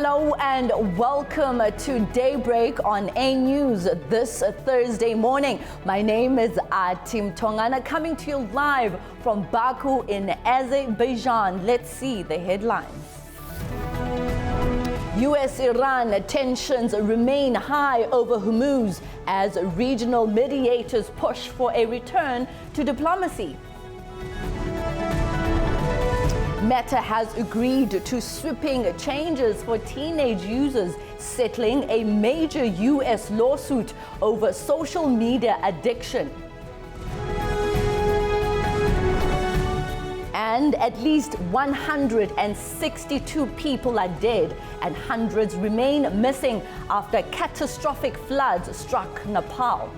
Hello and welcome to Daybreak on A News this Thursday morning. My name is Atim Tongana, coming to you live from Baku in Azerbaijan. Let's see the headlines. US-Iran tensions remain high over Hormuz as regional mediators push for a return to diplomacy. Meta has agreed to sweeping changes for teenage users, settling a major US lawsuit over social media addiction. And at least 162 people are dead and hundreds remain missing after catastrophic floods struck Nepal.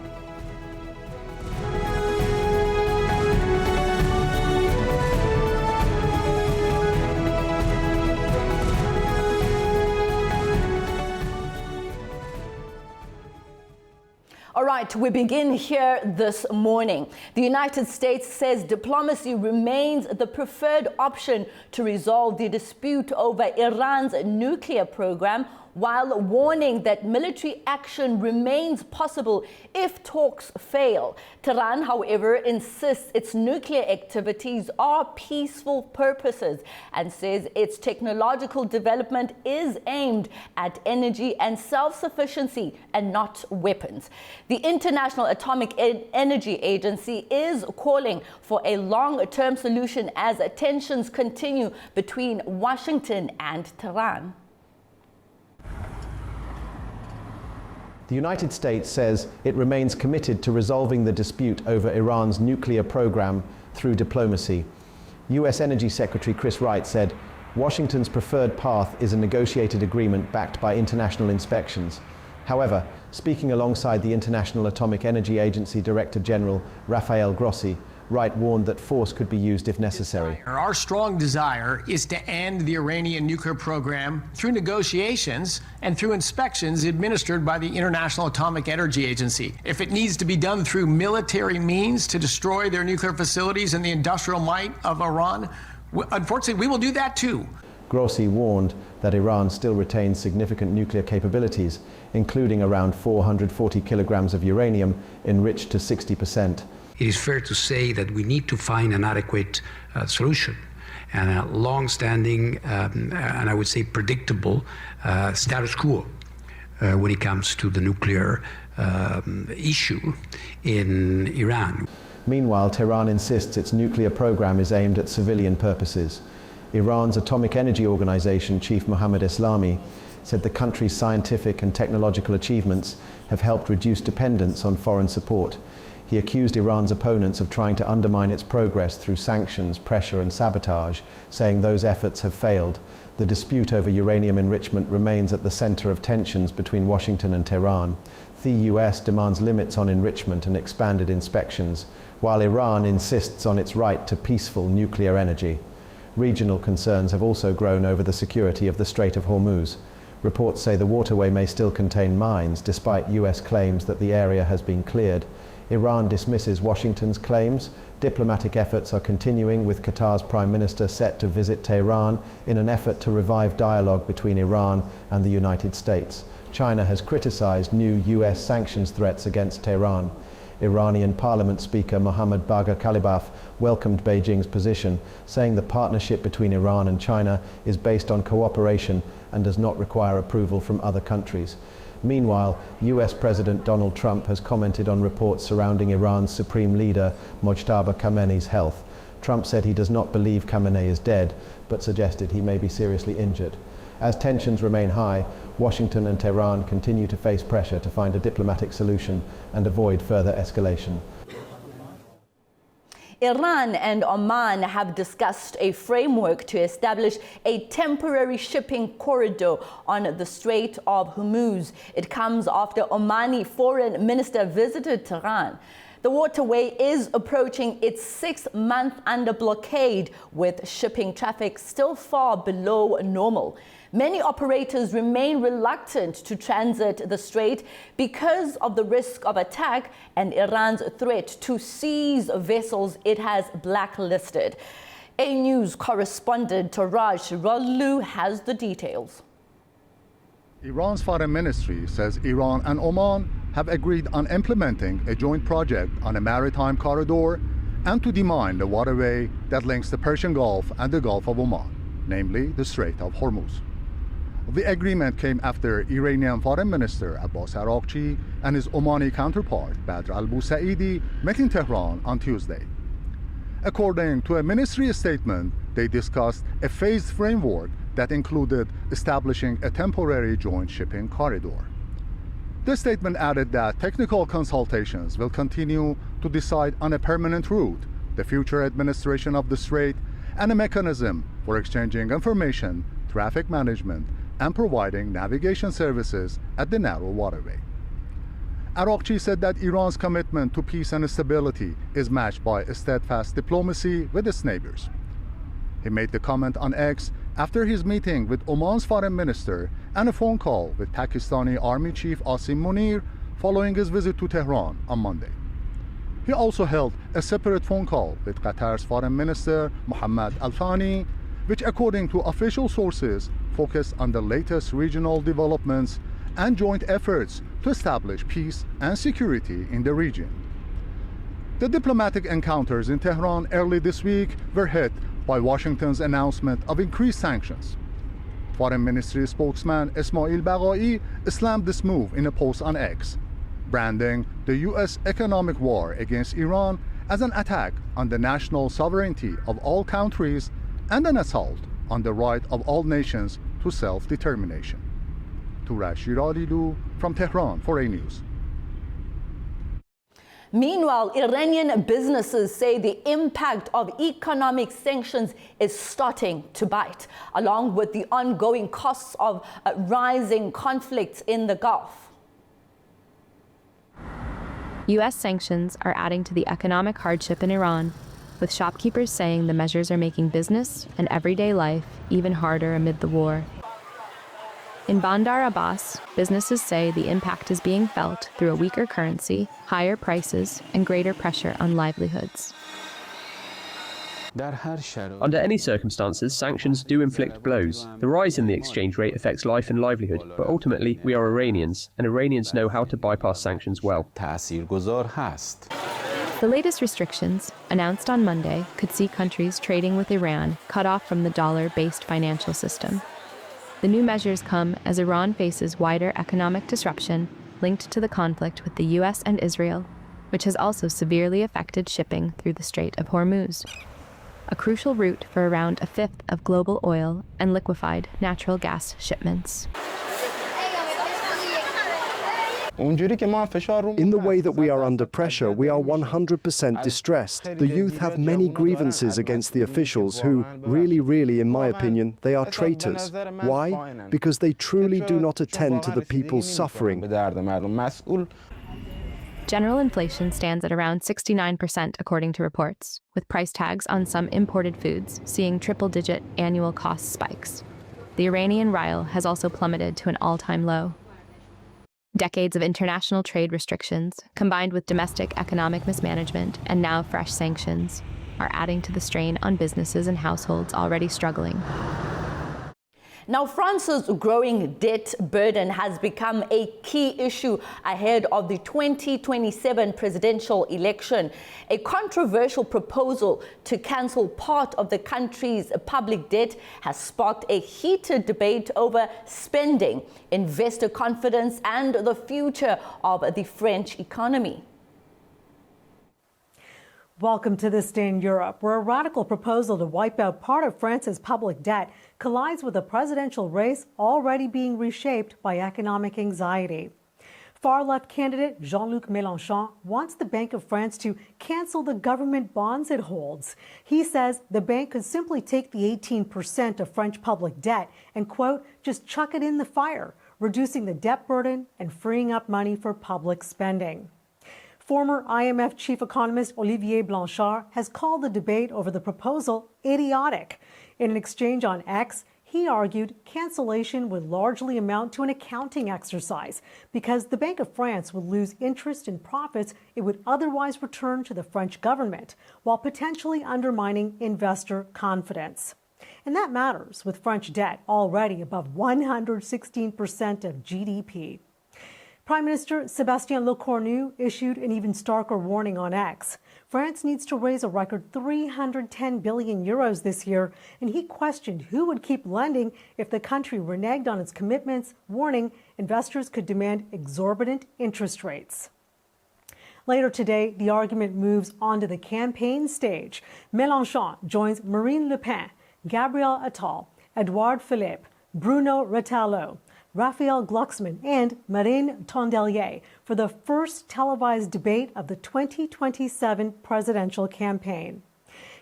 All right, we begin here this morning. The United States says diplomacy remains the preferred option to resolve the dispute over Iran's nuclear program, while warning that military action remains possible if talks fail. Tehran, however, insists its nuclear activities are peaceful purposes and says its technological development is aimed at energy and self-sufficiency and not weapons. The International Atomic Energy Agency is calling for a long-term solution as tensions continue between Washington and Tehran. The United States says it remains committed to resolving the dispute over Iran's nuclear program through diplomacy. US Energy Secretary Chris Wright said, Washington's preferred path is a negotiated agreement backed by international inspections. However, speaking alongside the International Atomic Energy Agency Director General Rafael Grossi, Wright warned that force could be used if necessary. Our strong desire is to end the Iranian nuclear program through negotiations and through inspections administered by the International Atomic Energy Agency. If it needs to be done through military means to destroy their nuclear facilities and the industrial might of Iran, unfortunately, we will do that too. Grossi warned that Iran still retains significant nuclear capabilities, including around 440 kilograms of uranium enriched to 60%. It is fair to say that we need to find an adequate solution and a long-standing and I would say predictable status quo when it comes to the nuclear issue in Iran. Meanwhile, Tehran insists its nuclear program is aimed at civilian purposes. Iran's Atomic Energy Organization chief Mohammad Eslami said the country's scientific and technological achievements have helped reduce dependence on foreign support. He accused Iran's opponents of trying to undermine its progress through sanctions, pressure and sabotage, saying those efforts have failed. The dispute over uranium enrichment remains at the center of tensions between Washington and Tehran. The US demands limits on enrichment and expanded inspections, while Iran insists on its right to peaceful nuclear energy. Regional concerns have also grown over the security of the Strait of Hormuz. Reports say the waterway may still contain mines, despite US claims that the area has been cleared. Iran dismisses Washington's claims. Diplomatic efforts are continuing, with Qatar's Prime Minister set to visit Tehran in an effort to revive dialogue between Iran and the United States. China has criticized new US sanctions threats against Tehran. Iranian Parliament Speaker Mohammad Bagher Kalibaf welcomed Beijing's position, saying the partnership between Iran and China is based on cooperation and does not require approval from other countries. Meanwhile, US President Donald Trump has commented on reports surrounding Iran's supreme leader Mojtaba Khamenei's health. Trump said he does not believe Khamenei is dead, but suggested he may be seriously injured. As tensions remain high, Washington and Tehran continue to face pressure to find a diplomatic solution and avoid further escalation. Iran and Oman have discussed a framework to establish a temporary shipping corridor on the Strait of Hormuz. It comes after Omani foreign minister visited Tehran. The waterway is approaching its 6th month under blockade, with shipping traffic still far below normal. Many operators remain reluctant to transit the strait because of the risk of attack and Iran's threat to seize vessels it has blacklisted. A News correspondent Taraj Rollu has the details. Iran's foreign ministry says Iran and Oman have agreed on implementing a joint project on a maritime corridor and to demine the waterway that links the Persian Gulf and the Gulf of Oman, namely the Strait of Hormuz. The agreement came after Iranian Foreign Minister Abbas Araghchi and his Omani counterpart Badr al-Busaidi met in Tehran on Tuesday. According to a ministry statement, they discussed a phased framework that included establishing a temporary joint shipping corridor. The statement added that technical consultations will continue to decide on a permanent route, the future administration of the strait, and a mechanism for exchanging information, traffic management, and providing navigation services at the narrow waterway. Araghchi said that Iran's commitment to peace and stability is matched by a steadfast diplomacy with its neighbors. He made the comment on X after his meeting with Oman's foreign minister and a phone call with Pakistani Army Chief Asim Munir following his visit to Tehran on Monday. He also held a separate phone call with Qatar's foreign minister Mohammed Al Thani, which according to official sources focused on the latest regional developments and joint efforts to establish peace and security in the region. The diplomatic encounters in Tehran early this week were hit by Washington's announcement of increased sanctions. Foreign Ministry spokesman Ismail Baghai slammed this move in a post on X, branding the U.S. economic war against Iran as an attack on the national sovereignty of all countries and an assault on the right of all nations to self-determination. Turash Shiralilu from Tehran for A News. Meanwhile, Iranian businesses say the impact of economic sanctions is starting to bite, along with the ongoing costs of rising conflicts in the Gulf. U.S. sanctions are adding to the economic hardship in Iran, with shopkeepers saying the measures are making business and everyday life even harder amid the war. In Bandar Abbas, businesses say the impact is being felt through a weaker currency, higher prices, and greater pressure on livelihoods. Under any circumstances, sanctions do inflict blows. The rise in the exchange rate affects life and livelihood, but ultimately we are Iranians, and Iranians know how to bypass sanctions well. The latest restrictions, announced on Monday, could see countries trading with Iran cut off from the dollar-based financial system. The new measures come as Iran faces wider economic disruption linked to the conflict with the U.S. and Israel, which has also severely affected shipping through the Strait of Hormuz, a crucial route for around a fifth of global oil and liquefied natural gas shipments. In the way that we are under pressure, we are 100% distressed. The youth have many grievances against the officials who, really, in my opinion, they are traitors. Why? Because they truly do not attend to the people's suffering. General inflation stands at around 69%, according to reports, with price tags on some imported foods seeing triple-digit annual cost spikes. The Iranian rial has also plummeted to an all-time low. Decades of international trade restrictions, combined with domestic economic mismanagement and now fresh sanctions, are adding to the strain on businesses and households already struggling. Now, France's growing debt burden has become a key issue ahead of the 2027 presidential election. A controversial proposal to cancel part of the country's public debt has sparked a heated debate over spending, investor confidence, and the future of the French economy. Welcome to This Day in Europe, where a radical proposal to wipe out part of France's public debt collides with a presidential race already being reshaped by economic anxiety. Far-left candidate Jean-Luc Mélenchon wants the Bank of France to cancel the government bonds it holds. He says the bank could simply take the 18% of French public debt and, quote, just chuck it in the fire, reducing the debt burden and freeing up money for public spending. Former IMF chief economist Olivier Blanchard has called the debate over the proposal idiotic. In an exchange on X, he argued cancellation would largely amount to an accounting exercise because the Bank of France would lose interest in profits it would otherwise return to the French government, while potentially undermining investor confidence. And that matters with French debt already above 116% of GDP. Prime Minister Sébastien Lecornu issued an even starker warning on X. France needs to raise a record 310 billion euros this year, and he questioned who would keep lending if the country reneged on its commitments, warning investors could demand exorbitant interest rates. Later today, the argument moves onto the campaign stage. Mélenchon joins Marine Le Pen, Gabriel Attal, Edouard Philippe, Bruno Retailleau, Raphael Glucksmann, and Marine Tondelier for the first televised debate of the 2027 presidential campaign.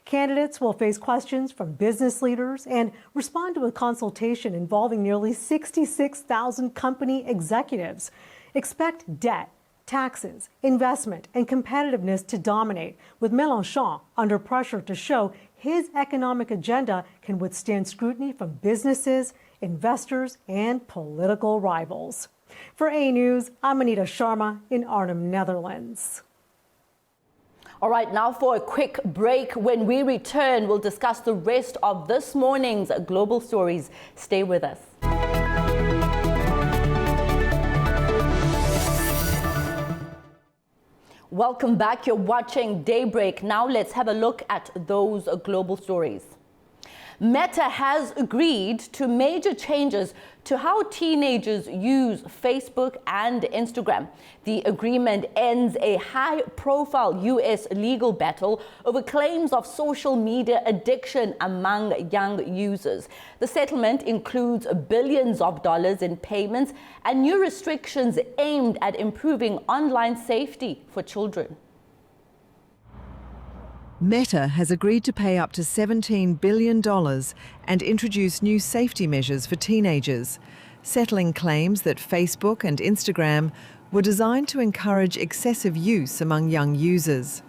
Candidates will face questions from business leaders and respond to a consultation involving nearly 66,000 company executives. Expect debt, taxes, investment, and competitiveness to dominate, with Mélenchon under pressure to show his economic agenda can withstand scrutiny from businesses, investors, and political rivals. For A News, I'm Anita Sharma in Arnhem, Netherlands. All right, now for a quick break. When we return, we'll discuss the rest of this morning's global stories. Stay with us. Welcome back. You're watching Daybreak. Now let's have a look at those global stories. Meta has agreed to major changes to how teenagers use Facebook and Instagram. The agreement ends a high-profile U.S. legal battle over claims of social media addiction among young users. The settlement includes billions of dollars in payments and new restrictions aimed at improving online safety for children. Meta has agreed to pay up to $17 billion and introduce new safety measures for teenagers, settling claims that Facebook and Instagram were designed to encourage excessive use among young users.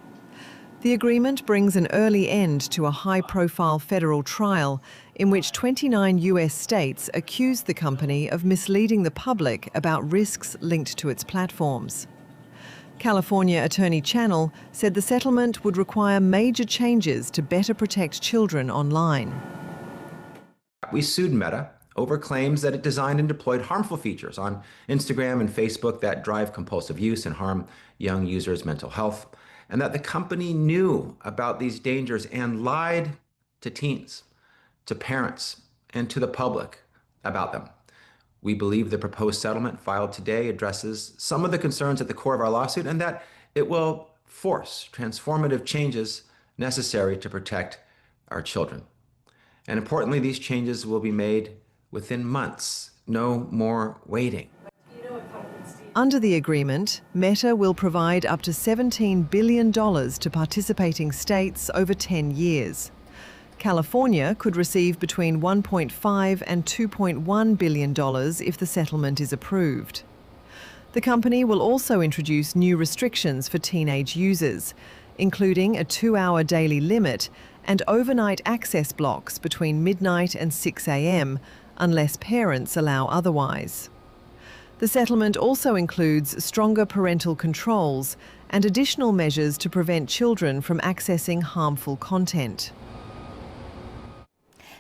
The agreement brings an early end to a high-profile federal trial in which 29 US states accused the company of misleading the public about risks linked to its platforms. California Attorney Channel said the settlement would require major changes to better protect children online. We sued Meta over claims that it designed and deployed harmful features on Instagram and Facebook that drive compulsive use and harm young users' mental health, and that the company knew about these dangers and lied to teens, to parents, and to the public about them. We believe the proposed settlement filed today addresses some of the concerns at the core of our lawsuit, and that it will force transformative changes necessary to protect our children. And importantly, these changes will be made within months. No more waiting. Under the agreement, Meta will provide up to $17 billion to participating states over 10 years. California could receive between $1.5 and $2.1 billion if the settlement is approved. The company will also introduce new restrictions for teenage users, including a 2-hour daily limit and overnight access blocks between midnight and 6 a.m., unless parents allow otherwise. The settlement also includes stronger parental controls and additional measures to prevent children from accessing harmful content.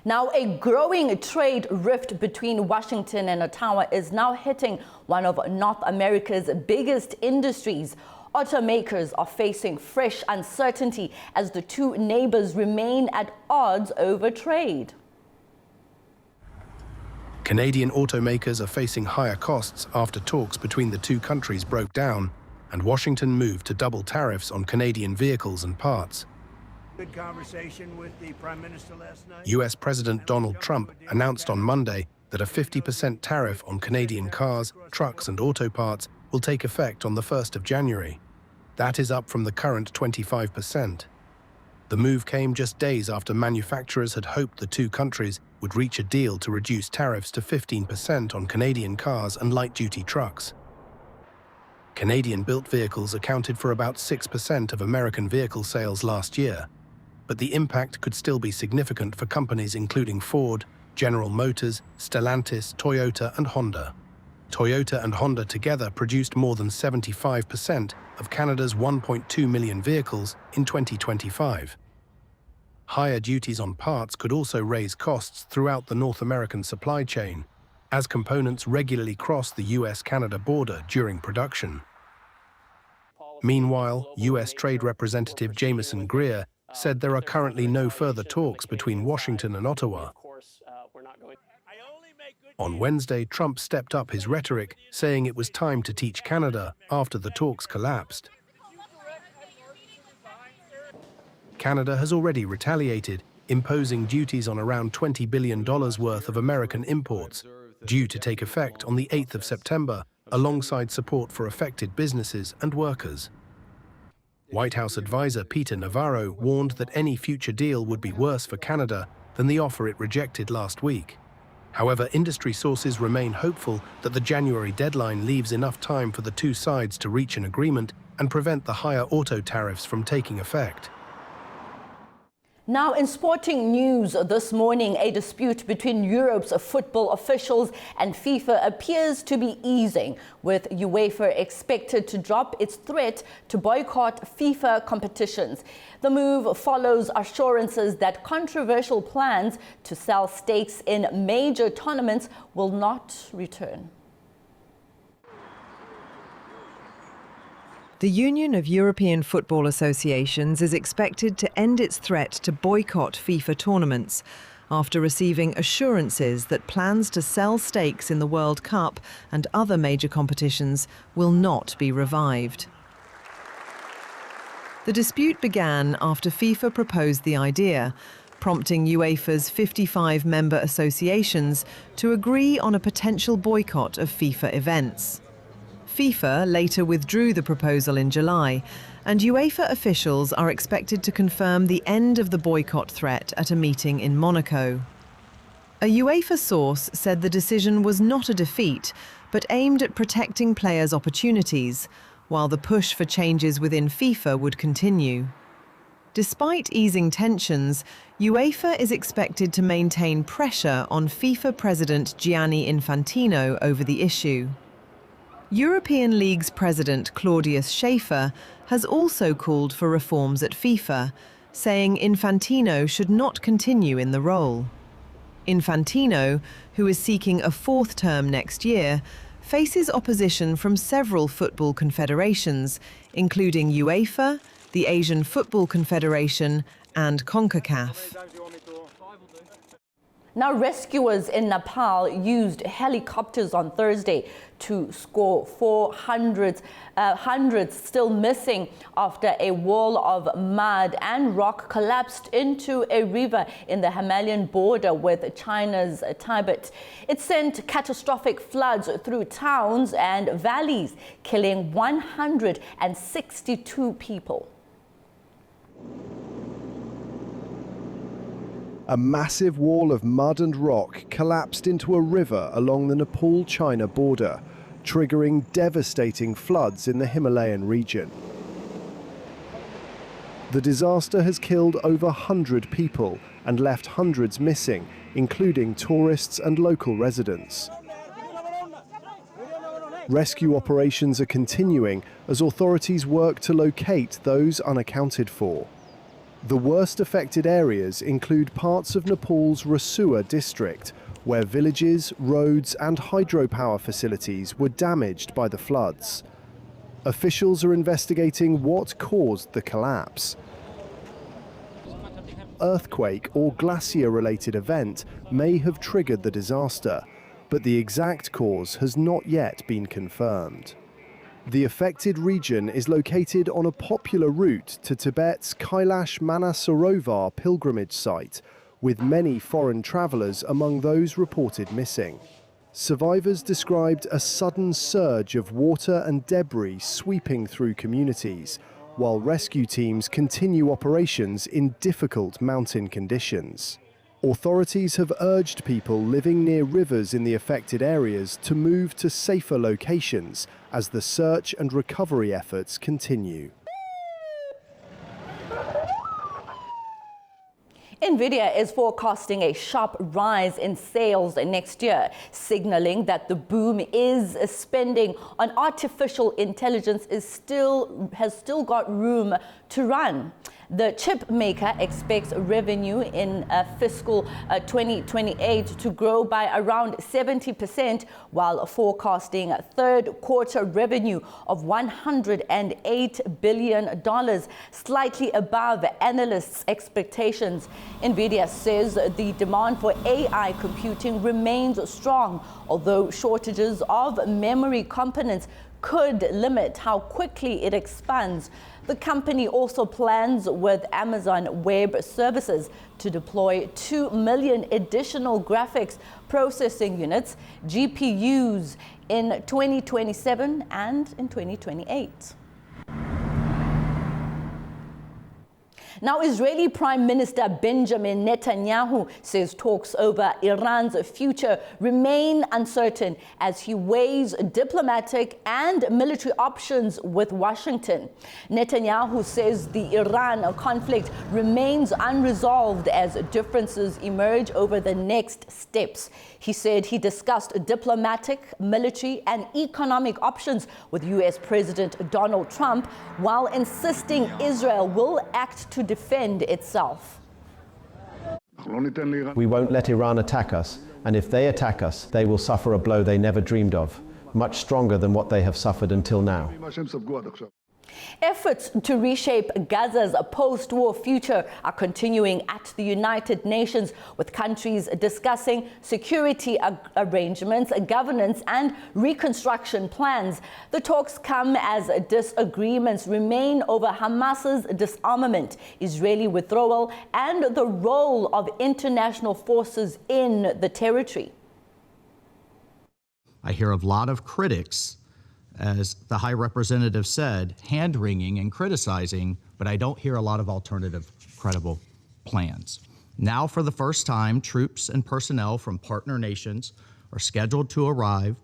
Now, a growing trade rift between Washington and Ottawa is now hitting one of North America's biggest industries. Automakers are facing fresh uncertainty as the two neighbors remain at odds over trade. Canadian automakers are facing higher costs after talks between the two countries broke down and Washington moved to double tariffs on Canadian vehicles and parts. Good conversation with the Prime Minister last night. US President Donald Trump announced on Monday that a 50% tariff on Canadian cars, trucks and auto parts will take effect on the 1st of January. That is up from the current 25%. The move came just days after manufacturers had hoped the two countries would reach a deal to reduce tariffs to 15% on Canadian cars and light-duty trucks. Canadian-built vehicles accounted for about 6% of American vehicle sales last year, but the impact could still be significant for companies including Ford, General Motors, Stellantis, Toyota and Honda. Toyota and Honda together produced more than 75% of Canada's 1.2 million vehicles in 2025. Higher duties on parts could also raise costs throughout the North American supply chain, as components regularly cross the US-Canada border during production. Meanwhile, US Trade Representative Jameson Greer said there are currently no further talks between Washington and Ottawa. On Wednesday, Trump stepped up his rhetoric, saying it was time to teach Canada after the talks collapsed. Canada has already retaliated, imposing duties on around $20 billion worth of American imports, due to take effect on the 8th of September, alongside support for affected businesses and workers. White House advisor Peter Navarro warned that any future deal would be worse for Canada than the offer it rejected last week. However, industry sources remain hopeful that the January deadline leaves enough time for the two sides to reach an agreement and prevent the higher auto tariffs from taking effect. Now, in sporting news this morning, a dispute between Europe's football officials and FIFA appears to be easing, with UEFA expected to drop its threat to boycott FIFA competitions. The move follows assurances that controversial plans to sell stakes in major tournaments will not return. The Union of European Football Associations is expected to end its threat to boycott FIFA tournaments after receiving assurances that plans to sell stakes in the World Cup and other major competitions will not be revived. The dispute began after FIFA proposed the idea, prompting UEFA's 55 member associations to agree on a potential boycott of FIFA events. FIFA later withdrew the proposal in July, and UEFA officials are expected to confirm the end of the boycott threat at a meeting in Monaco. A UEFA source said the decision was not a defeat, but aimed at protecting players' opportunities, while the push for changes within FIFA would continue. Despite easing tensions, UEFA is expected to maintain pressure on FIFA President Gianni Infantino over the issue. European League's president Claudius Schäfer has also called for reforms at FIFA, saying Infantino should not continue in the role. Infantino, who is seeking a fourth term next year, faces opposition from several football confederations, including UEFA, the Asian Football Confederation, and CONCACAF. Now, rescuers in Nepal used helicopters on Thursday to score hundreds still missing after a wall of mud and rock collapsed into a river in the Himalayan border with China's Tibet. It sent catastrophic floods through towns and valleys, killing 162 people. A massive wall of mud and rock collapsed into a river along the Nepal-China border, triggering devastating floods in the Himalayan region. The disaster has killed over 100 people and left hundreds missing, including tourists and local residents. Rescue operations are continuing as authorities work to locate those unaccounted for. The worst affected areas include parts of Nepal's Rasua district, where villages, roads and hydropower facilities were damaged by the floods. Officials are investigating what caused the collapse. Earthquake or glacier-related event may have triggered the disaster, but the exact cause has not yet been confirmed. The affected region is located on a popular route to Tibet's Kailash Manasarovar pilgrimage site, with many foreign travellers among those reported missing. Survivors described a sudden surge of water and debris sweeping through communities, while rescue teams continue operations in difficult mountain conditions. Authorities have urged people living near rivers in the affected areas to move to safer locations as the search and recovery efforts continue. NVIDIA is forecasting a sharp rise in sales next year, signaling that the boom is spending on artificial intelligence has still got room to run. The chip maker expects revenue in fiscal 2028 to grow by around 70%, while forecasting third quarter revenue of $108 billion, slightly above analysts' expectations. NVIDIA says the demand for AI computing remains strong, although shortages of memory components could limit how quickly it expands. The company also plans with Amazon Web Services to deploy 2 million additional graphics processing units, GPUs, in 2027 and in 2028. Now, Israeli Prime Minister Benjamin Netanyahu says talks over Iran's future remain uncertain as he weighs diplomatic and military options with Washington. Netanyahu says the Iran conflict remains unresolved as differences emerge over the next steps. He said he discussed diplomatic, military, and economic options with U.S. President Donald Trump, while insisting Israel will act to defend itself. We won't let Iran attack us, and if they attack us, they will suffer a blow they never dreamed of, much stronger than what they have suffered until now. Efforts to reshape Gaza's post-war future are continuing at the United Nations, with countries discussing security arrangements, governance, and reconstruction plans. The talks come as disagreements remain over Hamas's disarmament, Israeli withdrawal, and the role of international forces in the territory. I hear a lot of critics, as the High Representative said, hand-wringing and criticizing, but I don't hear a lot of alternative, credible plans. Now, for the first time, troops and personnel from partner nations are scheduled to arrive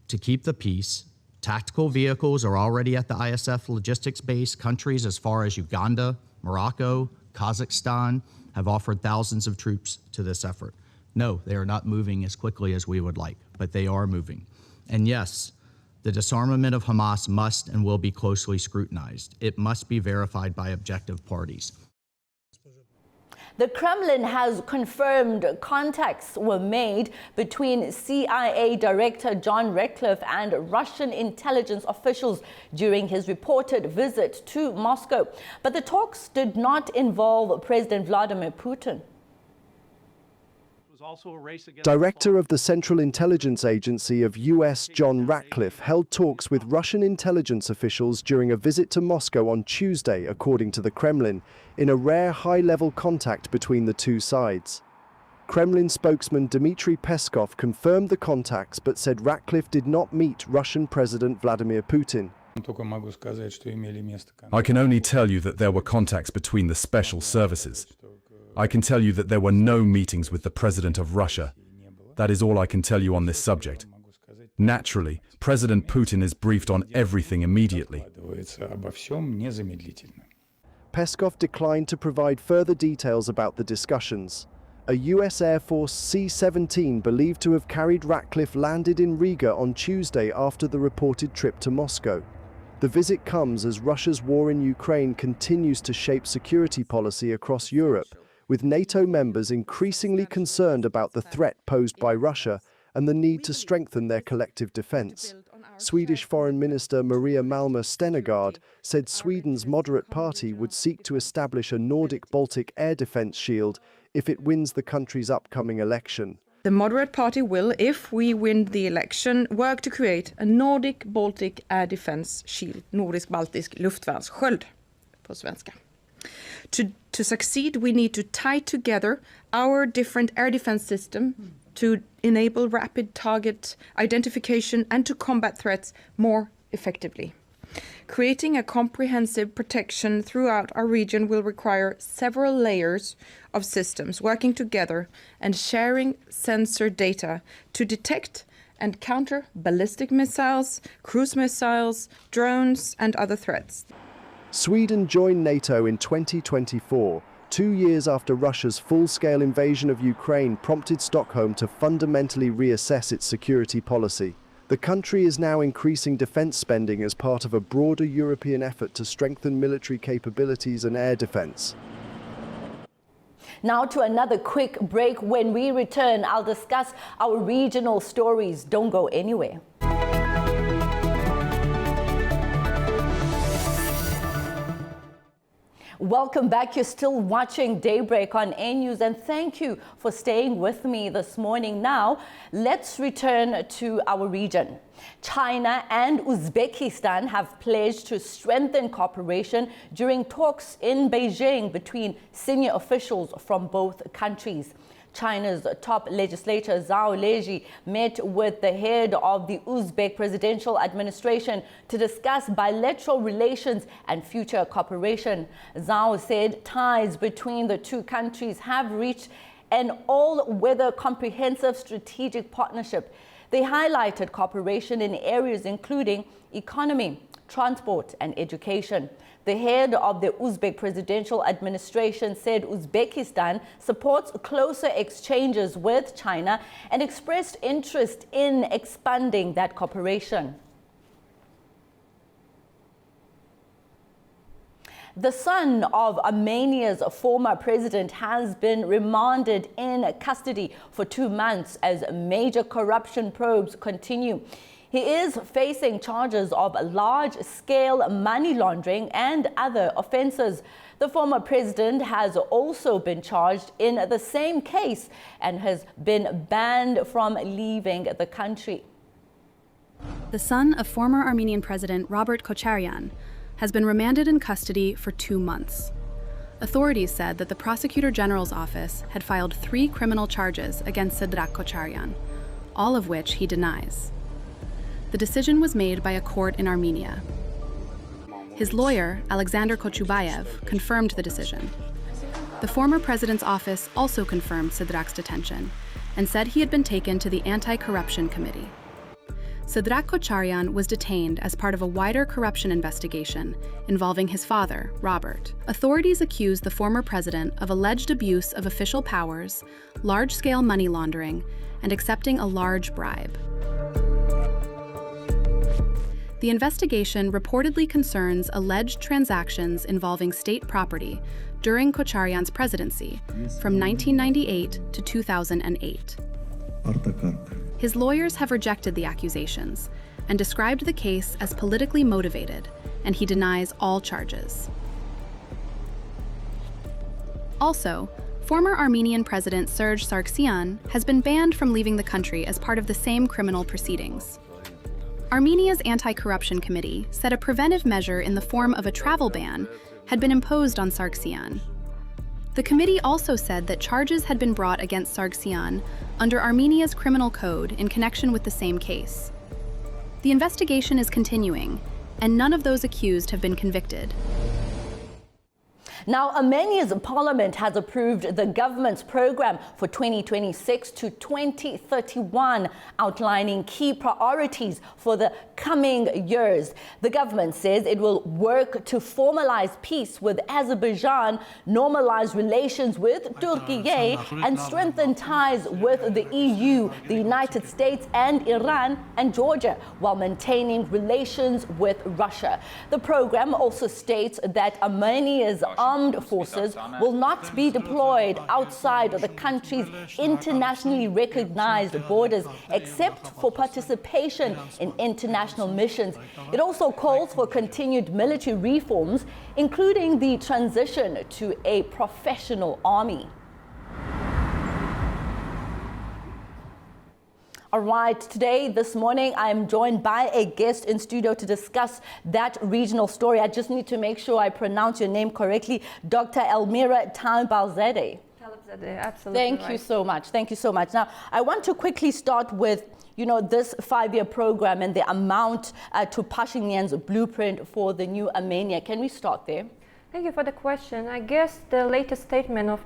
to keep the peace. Tactical vehicles are already at the ISF logistics base. Countries as far as Uganda, Morocco, Kazakhstan have offered thousands of troops to this effort. No, they are not moving as quickly as we would like, but they are moving. And yes, the disarmament of Hamas must and will be closely scrutinized. It must be verified by objective parties. The Kremlin has confirmed contacts were made between CIA Director John Ratcliffe and Russian intelligence officials during his reported visit to Moscow. But the talks did not involve President Vladimir Putin. Director of the Central Intelligence Agency of U.S. John Ratcliffe held talks with Russian intelligence officials during a visit to Moscow on Tuesday, according to the Kremlin, in a rare high-level contact between the two sides. Kremlin spokesman Dmitry Peskov confirmed the contacts but said Ratcliffe did not meet Russian President Vladimir Putin. I can only tell you that there were contacts between the special services. I can tell you that there were no meetings with the President of Russia. That is all I can tell you on this subject. Naturally, President Putin is briefed on everything immediately. Peskov declined to provide further details about the discussions. A U.S. Air Force C-17 believed to have carried Ratcliffe landed in Riga on Tuesday after the reported trip to Moscow. The visit comes as Russia's war in Ukraine continues to shape security policy across Europe, with NATO members increasingly concerned about the threat posed by Russia and the need to strengthen their collective defense. Swedish Foreign Minister Maria Malmer Stenergard said Sweden's moderate party would seek to establish a Nordic-Baltic air defense shield if it wins the country's upcoming election. The moderate party will, if we win the election, work to create a Nordic-Baltic air defense shield, Nordisk-Baltisk luftvärnssköld på svenska. To succeed, we need to tie together our different air defense systems to enable rapid target identification and to combat threats more effectively. Creating a comprehensive protection throughout our region will require several layers of systems working together and sharing sensor data to detect and counter ballistic missiles, cruise missiles, drones, and other threats. Sweden joined NATO in 2024, 2 years after Russia's full-scale invasion of Ukraine prompted Stockholm to fundamentally reassess its security policy. The The country is now increasing defense spending as part of a broader European effort to strengthen military capabilities and air defense. Now to another quick break. When we return, I'll discuss our regional stories. Don't go anywhere. Welcome back. You're still watching Daybreak on A News, and thank you for staying with me this morning. Now, let's return to our region. China and Uzbekistan have pledged to strengthen cooperation during talks in Beijing between senior officials from both countries. China's top legislator Zhao Leji met with the head of the Uzbek presidential administration to discuss bilateral relations and future cooperation. Zhao said ties between the two countries have reached an all-weather comprehensive strategic partnership. They highlighted cooperation in areas including economy, transport, and education. The head of the Uzbek presidential administration said Uzbekistan supports closer exchanges with China and expressed interest in expanding that cooperation. The son of Armenia's former president has been remanded in custody for 2 months as major corruption probes continue. He is facing charges of large-scale money laundering and other offenses. The former president has also been charged in the same case and has been banned from leaving the country. The son of former Armenian President Robert Kocharyan has been remanded in custody for 2 months. Authorities said that the Prosecutor General's office had filed 3 criminal charges against Sedrak Kocharyan, all of which he denies. The decision was made by a court in Armenia. His lawyer, Alexander Kochubayev, confirmed the decision. The former president's office also confirmed Sedrak's detention and said he had been taken to the Anti-Corruption Committee. Sedrak Kocharyan was detained as part of a wider corruption investigation involving his father, Robert. Authorities accused the former president of alleged abuse of official powers, large-scale money laundering, and accepting a large bribe. The investigation reportedly concerns alleged transactions involving state property during Kocharyan's presidency from 1998 to 2008. His lawyers have rejected the accusations and described the case as politically motivated, and he denies all charges. Also, former Armenian President Serge Sargsyan has been banned from leaving the country as part of the same criminal proceedings. Armenia's Anti-Corruption Committee said a preventive measure in the form of a travel ban had been imposed on Sargsyan. The committee also said that charges had been brought against Sargsyan under Armenia's criminal code in connection with the same case. The investigation is continuing, and none of those accused have been convicted. Now, Armenia's parliament has approved the government's program for 2026 to 2031, outlining key priorities for the coming years. The government says it will work to formalize peace with Azerbaijan, normalize relations with Turkey, and strengthen ties with the EU, the United States, and Iran and Georgia, while maintaining relations with Russia. The program also states that Armenia's armed forces will not be deployed outside of the country's internationally recognized borders, except for participation in international missions. It also calls for continued military reforms, including the transition to a professional army. All right, today, this morning, I'm joined by a guest in studio to discuss that regional story. I just need to make sure I pronounce your name correctly, Dr. Elmira Talbalzadeh. Absolutely. Thank you so much. Thank you so much. Now, I want to quickly start with, this 5-year program and the amount to Pashinyan's blueprint for the new Armenia. Can we start there? Thank you for the question. I guess the latest statement of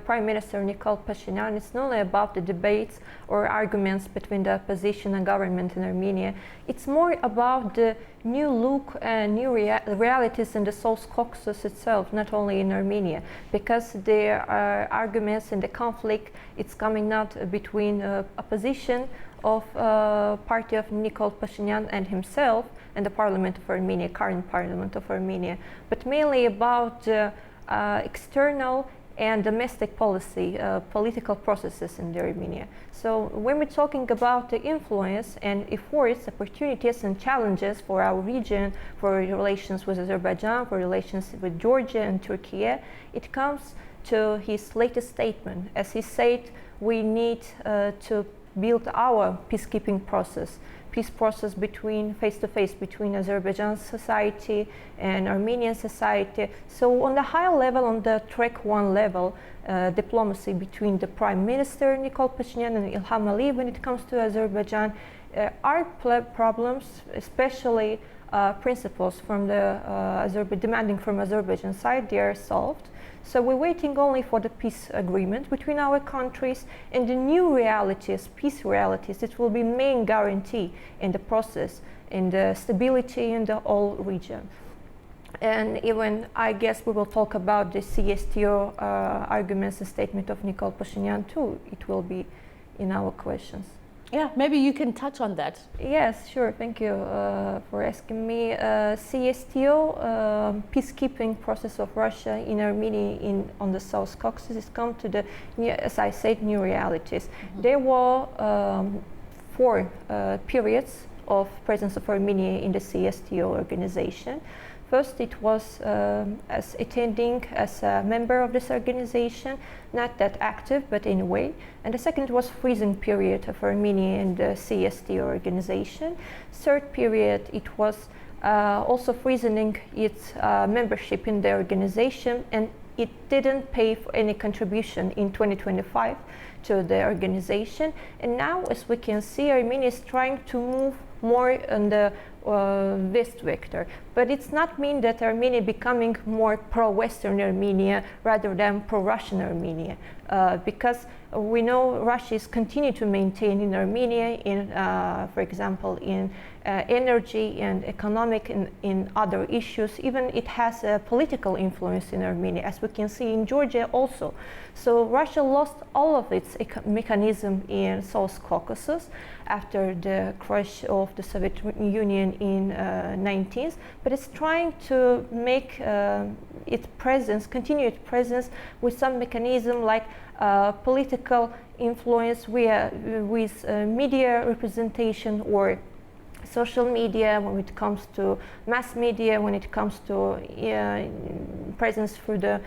Prime Minister Nikol Pashinyan is not only about the debates or arguments between the opposition and government in Armenia. It's more about the new look and new realities in the South Caucasus itself, not only in Armenia, because there are arguments in the conflict. It's coming not between opposition of party of Nikol Pashinyan and himself and the Parliament of Armenia, current Parliament of Armenia, but mainly about external and domestic policy, political processes in Armenia. So when we're talking about the influence and efforts, opportunities and challenges for our region, for relations with Azerbaijan, for relations with Georgia and Turkey, it comes to his latest statement. As he said, we need to build our peacekeeping process, peace process between face-to-face between Azerbaijan society and Armenian society. So on the higher level, on the track 1 level, diplomacy between the Prime Minister Nikol Pashinyan and Ilham Aliyev when it comes to Azerbaijan are problems, especially principles from the demanding from Azerbaijan side, they are solved. So we're waiting only for the peace agreement between our countries and the new realities, peace realities. It will be main guarantee in the process, in the stability in the whole region. And even, I guess, we will talk about the CSTO arguments and statement of Nikol Pashinyan too. It will be in our questions. Yeah, maybe you can touch on that. Yes, sure. Thank you for asking me. CSTO, peacekeeping process of Russia in Armenia on the South Caucasus, has come to the, as I said, new realities. There were 4 periods of presence of Armenia in the CSTO organization. First, it was as attending as a member of this organization, not that active, but in a way. And the second was freezing period of Armenia in the CSTO organization. Third period, it was also freezing its membership in the organization, and it didn't pay for any contribution in 2025 to the organization. And now, as we can see, Armenia is trying to move more on the West vector. But it's not mean that Armenia becoming more pro-Western Armenia rather than pro-Russian Armenia, because we know Russia is continue to maintain in Armenia, in, for example, in energy and economic and in other issues. Even it has a political influence in Armenia, as we can see in Georgia also. So Russia lost all of its mechanism in South Caucasus after the crash of the Soviet Union in 19th, but it's trying to make its presence, continue its presence with some mechanism like political influence with media representation or social media, when it comes to mass media, when it comes to presence through the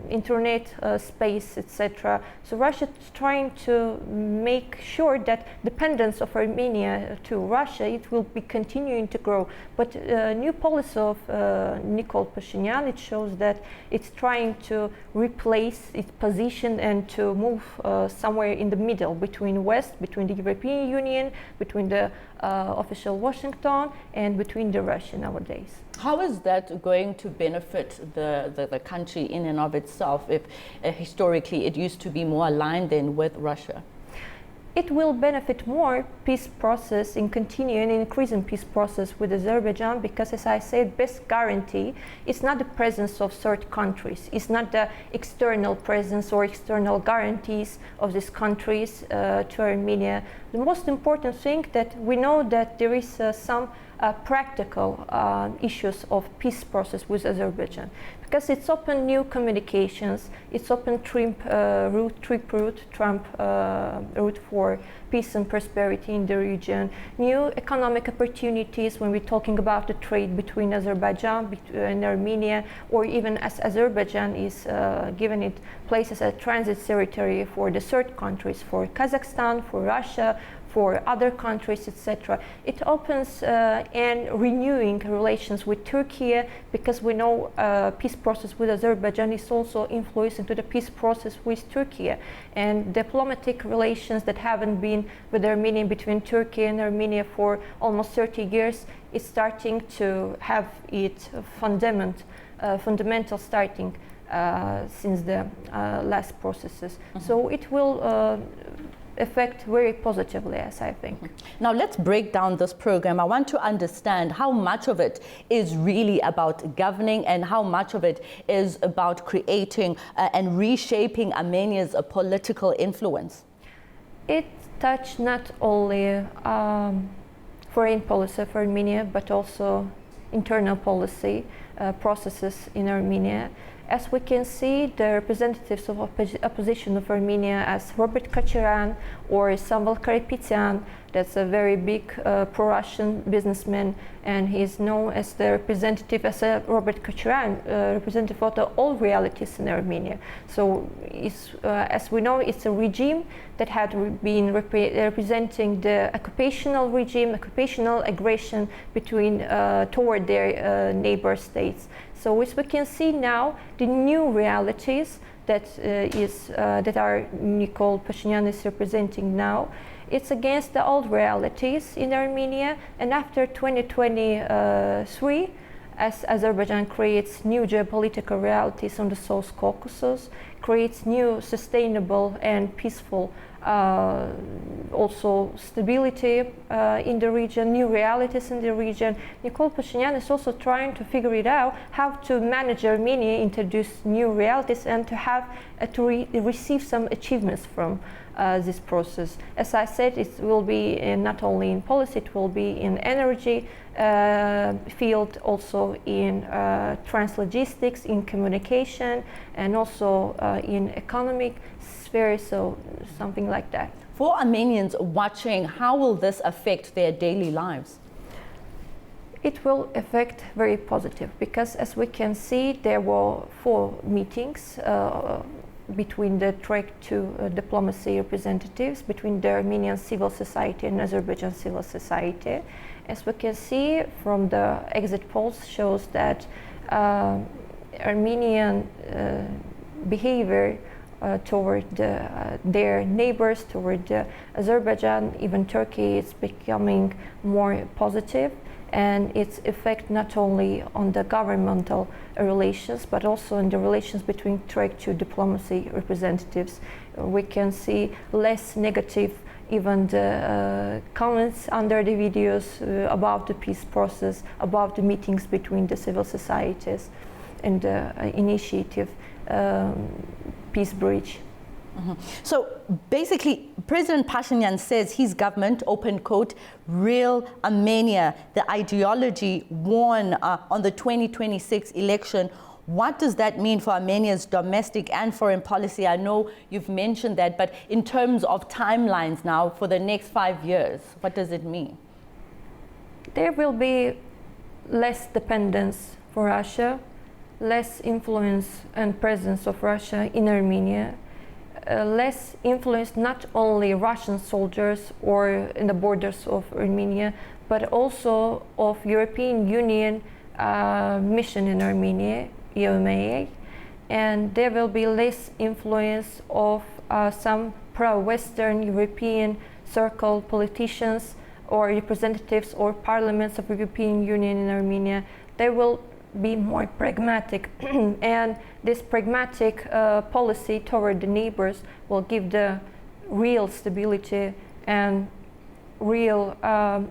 internet space, etc. So Russia is trying to make sure that dependence of Armenia to Russia, it will be continuing to grow. But new policy of Nikol Pashinyan, it shows that it's trying to replace its position and to move somewhere in the middle between West, between the European Union, between the official Washington, and between the Russia nowadays. How is that going to benefit the country in and of itself if historically it used to be more aligned then with Russia? It will benefit more peace process in continuing and increasing peace process with Azerbaijan, because, as I said, best guarantee is not the presence of third countries. It's not the external presence or external guarantees of these countries to Armenia. The most important thing that we know that there is some practical issues of peace process with Azerbaijan, because it's open new communications, it's open trip route, Trump route for peace and prosperity in the region, new economic opportunities when we're talking about the trade between Azerbaijan and Armenia, or even as Azerbaijan is given it place as a transit territory for the third countries, for Kazakhstan, for Russia, for other countries, etc. It opens and renewing relations with Turkey, because we know peace process with Azerbaijan is also influenced into the peace process with Turkey, and diplomatic relations that haven't been with Armenia, between Turkey and Armenia for almost 30 years is starting to have its fundamental starting since the last processes. So it will affect very positively, as I think. Now let's break down this program. I want to understand how much of it is really about governing and how much of it is about creating and reshaping Armenia's political influence. It touched not only foreign policy for Armenia, but also internal policy processes in Armenia. As we can see, the representatives of opposition of Armenia, as Robert Kachiran or Samvel Karapetyan, that's a very big pro-Russian businessman, and he's known as the representative, Robert Kachiran, representative of all realities in Armenia. So, as we know, it's a regime that had been representing the occupational regime, occupational aggression toward their neighbor states. So as we can see now, the new realities that Nikol Pashinyan is representing now, it's against the old realities in Armenia. And after 2023, as Azerbaijan creates new geopolitical realities on the South Caucasus, creates new sustainable and peaceful also stability in the region, new realities in the region. Nikol Pashinyan is also trying to figure it out how to manage Armenia, introduce new realities, and to have receive some achievements from this process. As I said, it will be not only in policy, it will be in energy field, also in translogistics, in communication, and also in economic sphere, so something like that. For Armenians watching, how will this affect their daily lives? It will affect very positive, because as we can see, there were 4 meetings between the track to diplomacy representatives, between the Armenian civil society and Azerbaijan civil society. As we can see from the exit polls, shows that Armenian behavior toward their neighbors, toward Azerbaijan, even Turkey, is becoming more positive, and its effect not only on the governmental relations, but also in the relations between track to diplomacy representatives. We can see less negative, even the comments under the videos about the peace process, about the meetings between the civil societies and the initiative Peace Bridge. Mm-hmm. So basically, President Pashinyan says his government, open quote, real Armenia, the ideology won on the 2026 election. What does that mean for Armenia's domestic and foreign policy? I know you've mentioned that, but in terms of timelines now for the next 5 years, what does it mean? There will be less dependence for Russia, less influence and presence of Russia in Armenia, less influence not only Russian soldiers or in the borders of Armenia, but also of European Union mission in Armenia, EMA, and there will be less influence of some pro-Western European circle politicians or representatives or parliaments of the European Union in Armenia. They will be more pragmatic, and this pragmatic policy toward the neighbors will give the real stability and real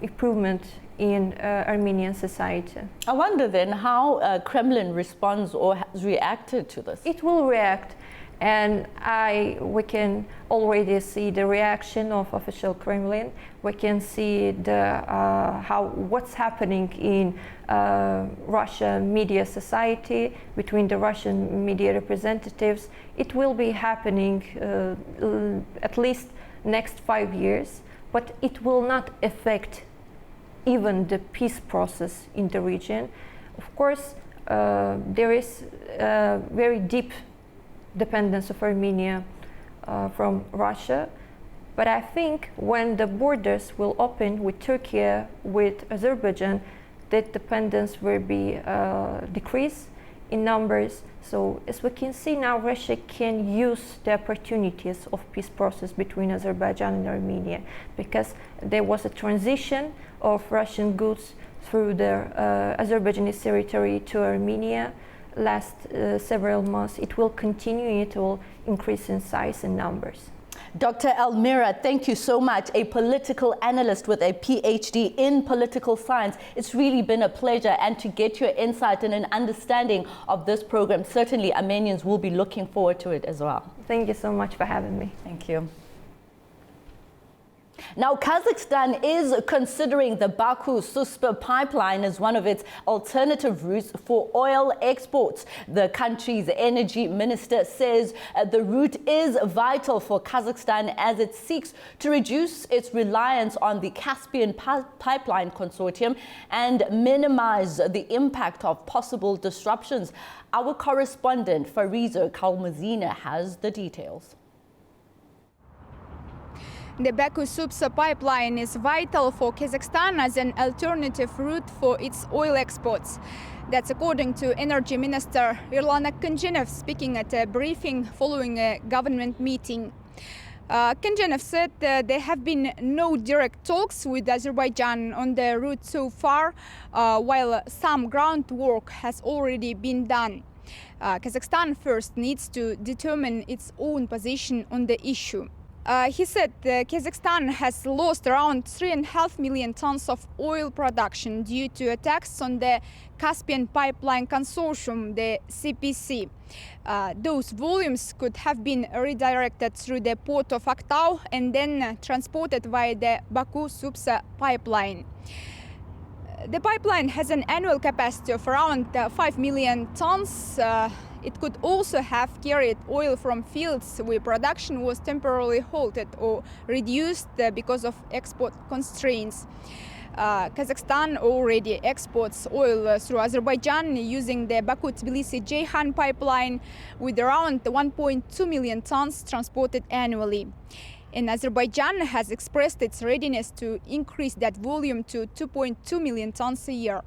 improvement in Armenian society. I wonder then how Kremlin responds or has reacted to this. It will react, and we can already see the reaction of official Kremlin. We can see what's happening in Russia media society, between the Russian media representatives. It will be happening at least next 5 years, but it will not affect even the peace process in the region. Of course, there is a very deep dependence of Armenia from Russia, but I think when the borders will open with Turkey, with Azerbaijan, that dependence will be decreased in numbers. So as we can see now, Russia can use the opportunities of peace process between Azerbaijan and Armenia, because there was a transition of Russian goods through the Azerbaijani territory to Armenia last several months. It will continue, it will increase in size and numbers. Dr. Elmira, thank you so much. A political analyst with a PhD in political science. It's really been a pleasure, and to get your insight and an understanding of this program, certainly Armenians will be looking forward to it as well. Thank you so much for having me. Thank you. Now, Kazakhstan is considering the Baku-Suspa pipeline as one of its alternative routes for oil exports. The country's energy minister says the route is vital for Kazakhstan as it seeks to reduce its reliance on the Caspian Pipeline Consortium and minimize the impact of possible disruptions. Our correspondent, Fariza Kalmazina, has the details. The Baku-Suspa pipeline is vital for Kazakhstan as an alternative route for its oil exports. That's according to Energy Minister Erlan Akınjanov speaking at a briefing following a government meeting. Akınjanov said there have been no direct talks with Azerbaijan on the route so far, while some groundwork has already been done. Kazakhstan first needs to determine its own position on the issue. He said Kazakhstan has lost around 3.5 million tons of oil production due to attacks on the Caspian Pipeline Consortium, the CPC. Those volumes could have been redirected through the port of Aktau and then transported via the Baku-Suspa pipeline. The pipeline has an annual capacity of around 5 million tons. It could also have carried oil from fields where production was temporarily halted or reduced because of export constraints. Kazakhstan already exports oil through Azerbaijan using the Baku-Tbilisi-Ceyhan pipeline with around 1.2 million tons transported annually. And Azerbaijan has expressed its readiness to increase that volume to 2.2 million tons a year.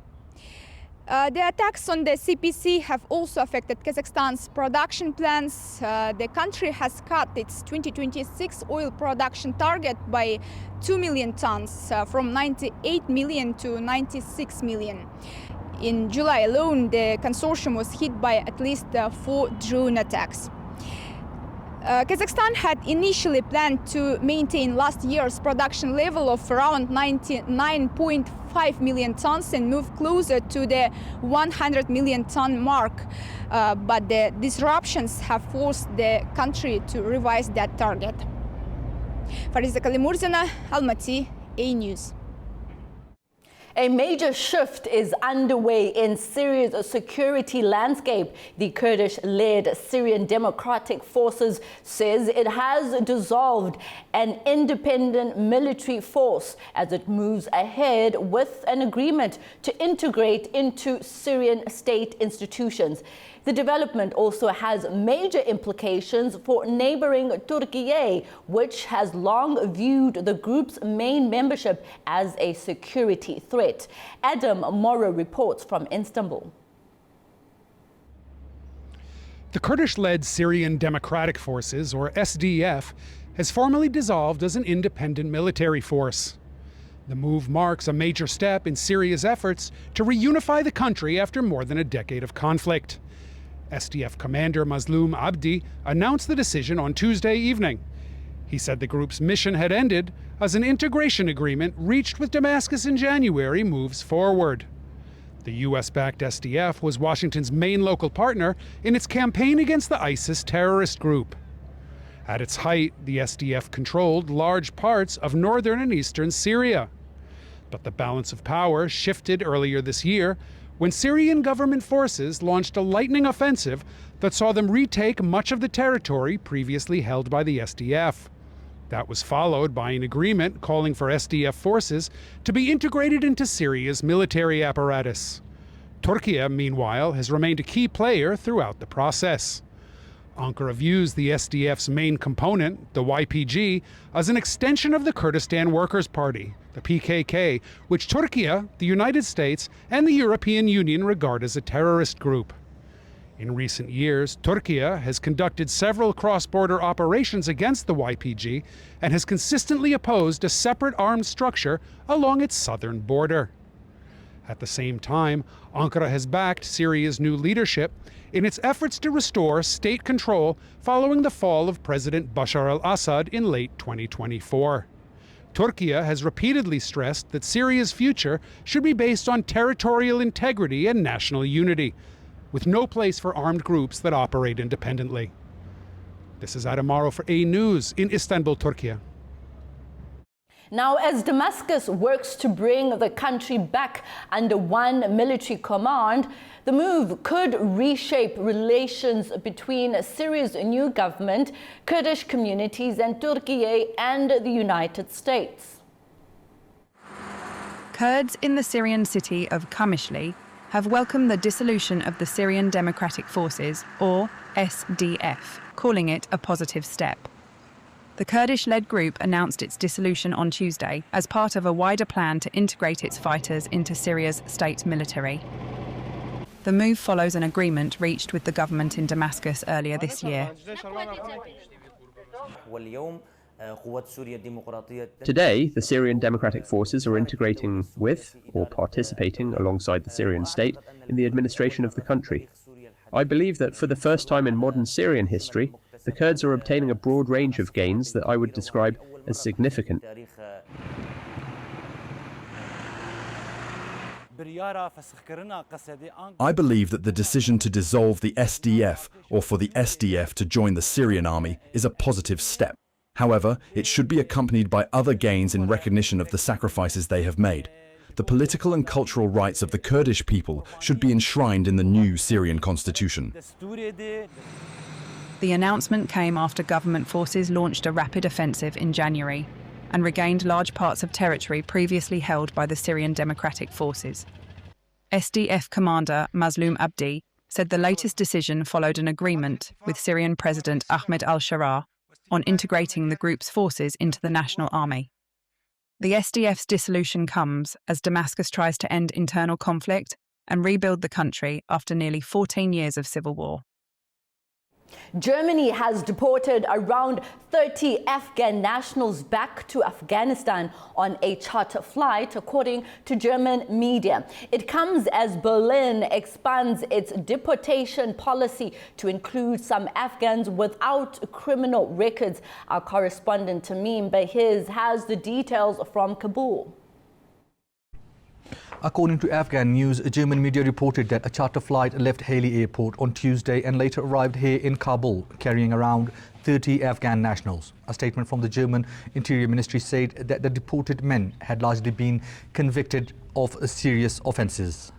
The attacks on the CPC have also affected Kazakhstan's production plans. The country has cut its 2026 oil production target by 2 million tons, from 98 million to 96 million. In July alone, the consortium was hit by at least 4 drone attacks. Kazakhstan had initially planned to maintain last year's production level of around 99.5 million tons and move closer to the 100 million ton mark. But the disruptions have forced the country to revise that target. Fariza Kalimurzina, Almaty, A News. A major shift is underway in Syria's security landscape. The Kurdish-led Syrian Democratic Forces says it has dissolved an independent military force as it moves ahead with an agreement to integrate into Syrian state institutions. The development also has major implications for neighboring Turkey, which has long viewed the group's main membership as a security threat. Adam Moro reports from Istanbul. The Kurdish-led Syrian Democratic Forces, or SDF, has formally dissolved as an independent military force. The move marks a major step in Syria's efforts to reunify the country after more than a decade of conflict. SDF commander Mazloum Abdi announced the decision on Tuesday evening. He said the group's mission had ended as an integration agreement reached with Damascus in January moves forward. The US-backed SDF was Washington's main local partner in its campaign against the ISIS terrorist group. At its height, the SDF controlled large parts of northern and eastern Syria. But the balance of power shifted earlier this year when Syrian government forces launched a lightning offensive that saw them retake much of the territory previously held by the SDF. That was followed by an agreement calling for SDF forces to be integrated into Syria's military apparatus. Turkey, meanwhile, has remained a key player throughout the process. Ankara views the SDF's main component, the YPG, as an extension of the Kurdistan Workers' Party, the PKK, which Turkey, the United States, and the European Union regard as a terrorist group. In recent years, Turkey has conducted several cross-border operations against the YPG and has consistently opposed a separate armed structure along its southern border. At the same time, Ankara has backed Syria's new leadership in its efforts to restore state control following the fall of President Bashar al-Assad in late 2024. Turkey has repeatedly stressed that Syria's future should be based on territorial integrity and national unity, with no place for armed groups that operate independently. This is Adamaro for A News in Istanbul, Turkey. Now, as Damascus works to bring the country back under one military command, the move could reshape relations between Syria's new government, Kurdish communities, and Turkey and the United States. Kurds in the Syrian city of Qamishli have welcomed the dissolution of the Syrian Democratic Forces, or SDF, calling it a positive step. The Kurdish-led group announced its dissolution on Tuesday as part of a wider plan to integrate its fighters into Syria's state military. The move follows an agreement reached with the government in Damascus earlier this year. Today, the Syrian Democratic Forces are integrating with, or participating alongside the Syrian state, in the administration of the country. I believe that for the first time in modern Syrian history, the Kurds are obtaining a broad range of gains that I would describe as significant. I believe that the decision to dissolve the SDF, or for the SDF to join the Syrian army, is a positive step. However, it should be accompanied by other gains in recognition of the sacrifices they have made. The political and cultural rights of the Kurdish people should be enshrined in the new Syrian constitution. The announcement came after government forces launched a rapid offensive in January and regained large parts of territory previously held by the Syrian Democratic Forces. SDF commander Mazloum Abdi said the latest decision followed an agreement with Syrian President Ahmed al-Sharaa on integrating the group's forces into the national army. The SDF's dissolution comes as Damascus tries to end internal conflict and rebuild the country after nearly 14 years of civil war. Germany has deported around 30 Afghan nationals back to Afghanistan on a charter flight, according to German media. It comes as Berlin expands its deportation policy to include some Afghans without criminal records. Our correspondent Tamim Bahiz has the details from Kabul. According to Afghan news, German media reported that a charter flight left Haley Airport on Tuesday and later arrived here in Kabul, carrying around 30 Afghan nationals. A statement from the German Interior Ministry said that the deported men had largely been convicted of serious offences.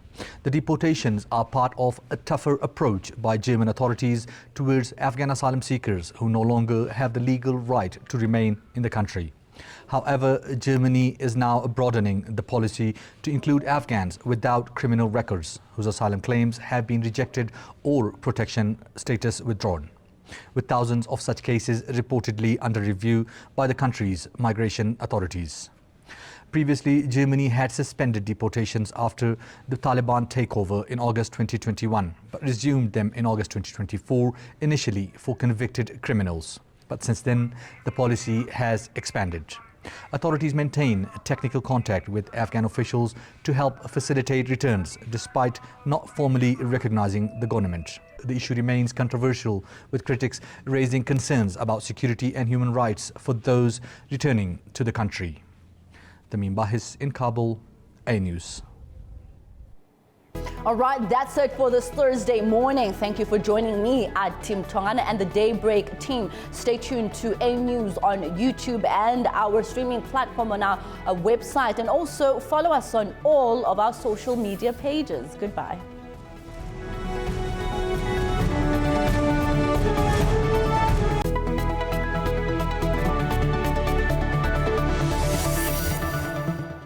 The deportations are part of a tougher approach by German authorities towards Afghan asylum seekers who no longer have the legal right to remain in the country. However, Germany is now broadening the policy to include Afghans without criminal records whose asylum claims have been rejected or protection status withdrawn, with thousands of such cases reportedly under review by the country's migration authorities. Previously, Germany had suspended deportations after the Taliban takeover in August 2021, but resumed them in August 2024, initially for convicted criminals. But since then, the policy has expanded. Authorities maintain technical contact with Afghan officials to help facilitate returns, despite not formally recognizing the government. The issue remains controversial, with critics raising concerns about security and human rights for those returning to the country. Tamim Bahis in Kabul, A News. All right, that's it for this Thursday morning. Thank you for joining me at Tim Tongana and the Daybreak team. Stay tuned to A News on YouTube and our streaming platform on our website, and also follow us on all of our social media pages. Goodbye.